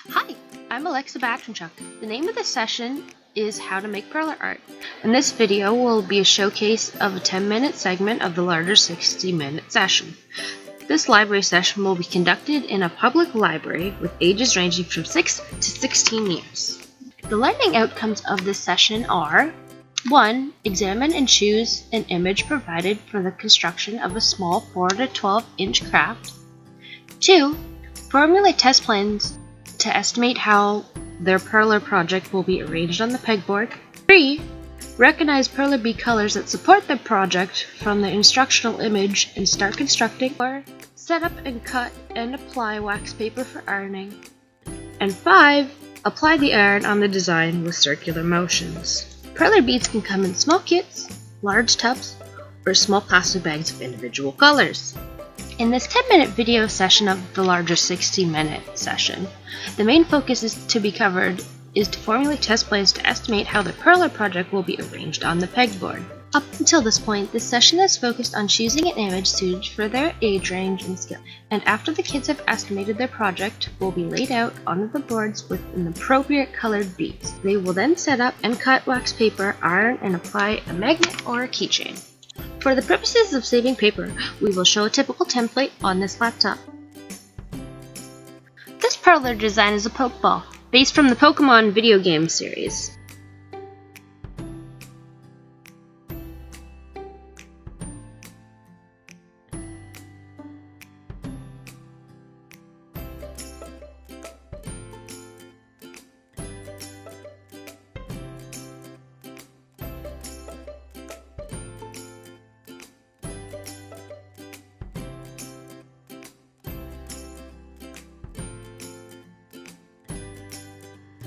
Hi, I'm Alexa Batrynchuk. The name of this session is How to Make Perler Art. And this video will be a showcase of a 10-minute segment of the larger 60-minute session. This library session will be conducted in a public library with ages ranging from 6 to 16 years. The learning outcomes of this session are: 1. Examine and choose an image provided for the construction of a small 4 to 12-inch craft. 2. Formulate test plans to estimate how their Perler project will be arranged on the pegboard. 3. Recognize Perler bead colors that support the project from the instructional image and start constructing. 4. Set up and cut and apply wax paper for ironing. And 5. Apply the iron on the design with circular motions. Perler beads can come in small kits, large tubs, or small plastic bags of individual colors. In this 10-minute video session of the larger 60-minute session, the main focus is to formulate test plans to estimate how the Perler project will be arranged on the pegboard. Up until this point, this session is focused on choosing an image suited for their age range and skill. And after the kids have estimated their project, will be laid out onto the boards with an appropriate colored beads. They will then set up and cut wax paper, iron, and apply a magnet or a keychain. For the purposes of saving paper, we will show a typical template on this laptop. This Perler design is a Pokeball, based from the Pokemon video game series.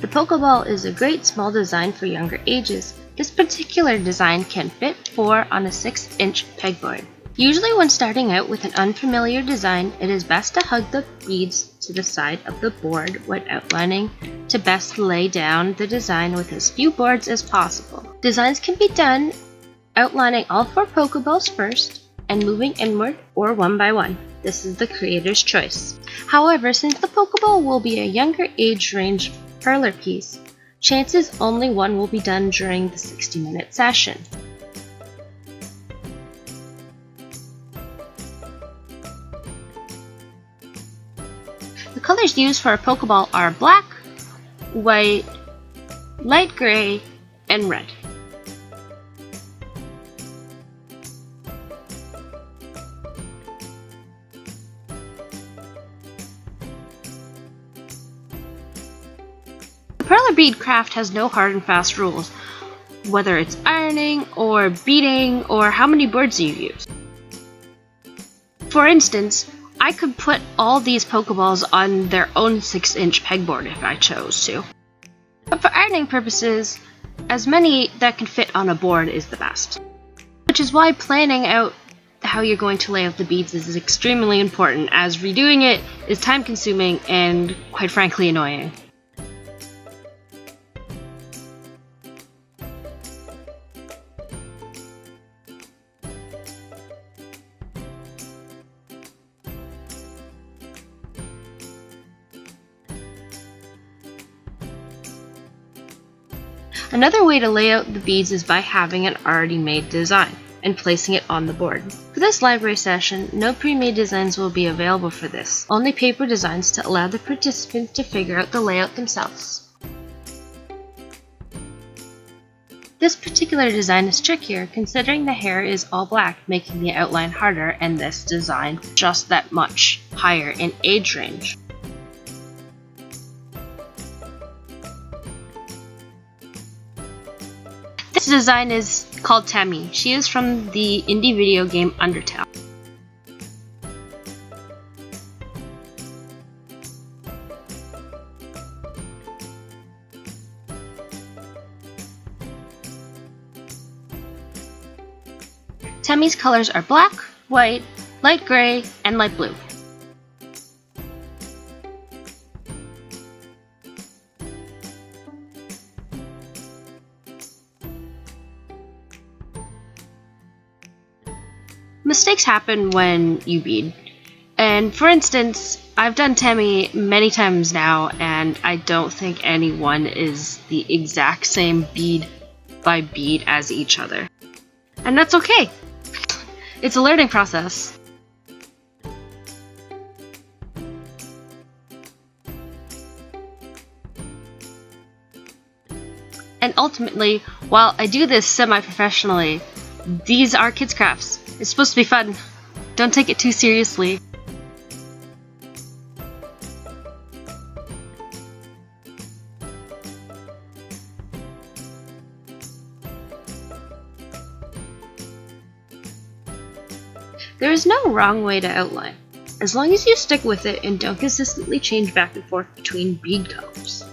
The Pokeball is a great small design for younger ages. This particular design can fit 4 on a 6-inch pegboard. Usually when starting out with an unfamiliar design, it is best to hug the beads to the side of the board when outlining to best lay down the design with as few boards as possible. Designs can be done outlining all 4 Pokeballs first and moving inward or one by one. This is the creator's choice. However, since the Pokeball will be a younger age range Perler piece, chances only one will be done during the 60-minute session. The colors used for a Pokeball are black, white, light gray, and red. The Perler bead craft has no hard and fast rules, whether it's ironing or beading or how many boards you use. For instance, I could put all these Pokeballs on their own 6-inch pegboard if I chose to. But for ironing purposes, as many that can fit on a board is the best. Which is why planning out how you're going to lay out the beads is extremely important, as redoing it is time consuming and quite frankly annoying. Another way to lay out the beads is by having an already made design and placing it on the board. For this library session, no pre-made designs will be available for this, only paper designs to allow the participants to figure out the layout themselves. This particular design is trickier considering the hair is all black, making the outline harder, and this design just that much higher in age range. This design is called Tammy. She is from the indie video game Undertale. Tammy's colors are black, white, light gray, and light blue. Mistakes happen when you bead, and for instance, I've done Temmie many times now, and I don't think any one is the exact same bead by bead as each other. And that's okay. It's a learning process. And ultimately, while I do this semi-professionally, these are kids' crafts. It's supposed to be fun. Don't take it too seriously. There is no wrong way to outline, as long as you stick with it and don't consistently change back and forth between bead colors.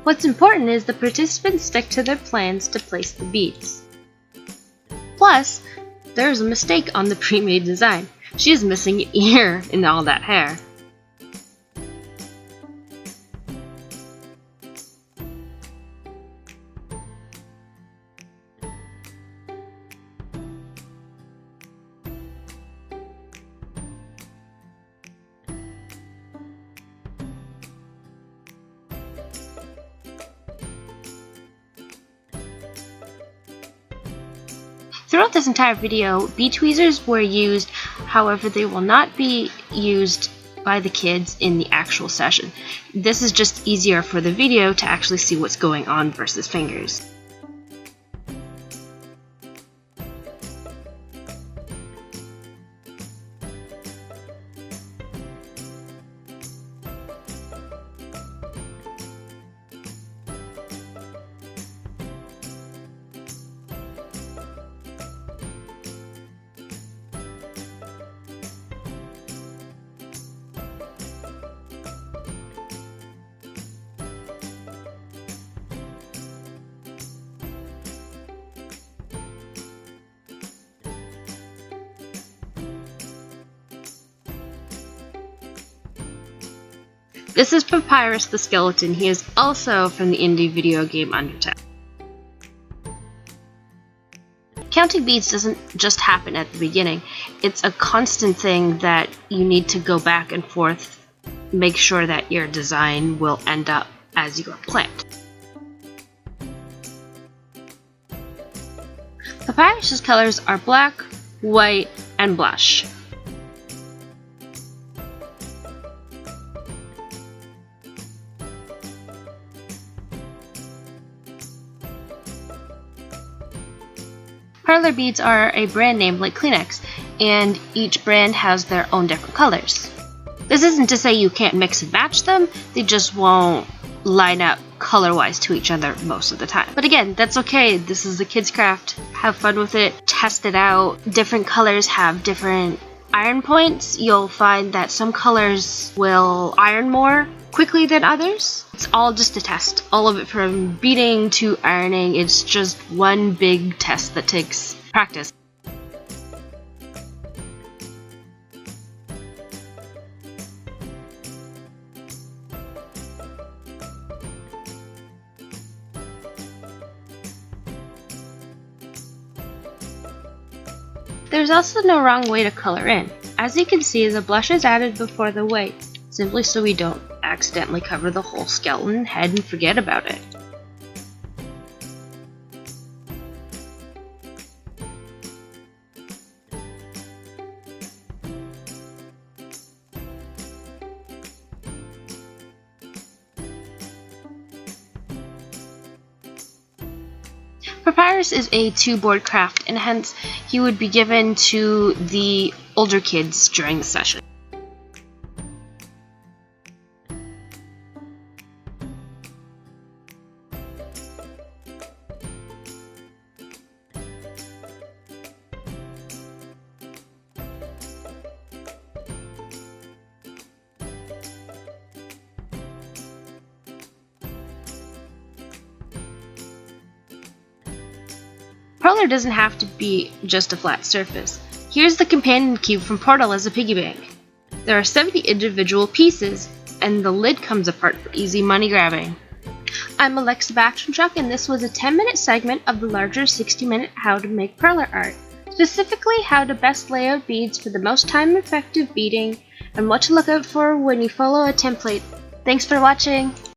What's important is the participants stick to their plans to place the beads. Plus, there's a mistake on the pre-made design. She is missing an ear in all that hair. Throughout this entire video, bead tweezers were used, however they will not be used by the kids in the actual session. This is just easier for the video to actually see what's going on versus fingers. This is Papyrus the Skeleton. He is also from the indie video game Undertale. Counting beads doesn't just happen at the beginning. It's a constant thing that you need to go back and forth, make sure that your design will end up as you are planned. Papyrus's colors are black, white, and blush. Perler beads are a brand name like Kleenex, and each brand has their own different colors. This isn't to say you can't mix and match them, they just won't line up color-wise to each other most of the time. But again, that's okay, this is a kid's craft. Have fun with it, test it out. Different colors have different iron points. You'll find that some colors will iron more quickly than others. It's all just a test. All of it from beading to ironing, it's just one big test that takes practice. There's also no wrong way to color in. As you can see, the blush is added before the white, simply so we don't accidentally cover the whole skeleton head and forget about it. Papyrus is a two-board craft, and hence he would be given to the older kids during the session. Perler doesn't have to be just a flat surface. Here's the companion cube from Portal as a piggy bank. There are 70 individual pieces, and the lid comes apart for easy money grabbing. I'm Alexa Batrynchuk, and this was a 10-minute segment of the larger 60-minute How to Make Perler Art, specifically how to best lay out beads for the most time-effective beading and what to look out for when you follow a template. Thanks for watching!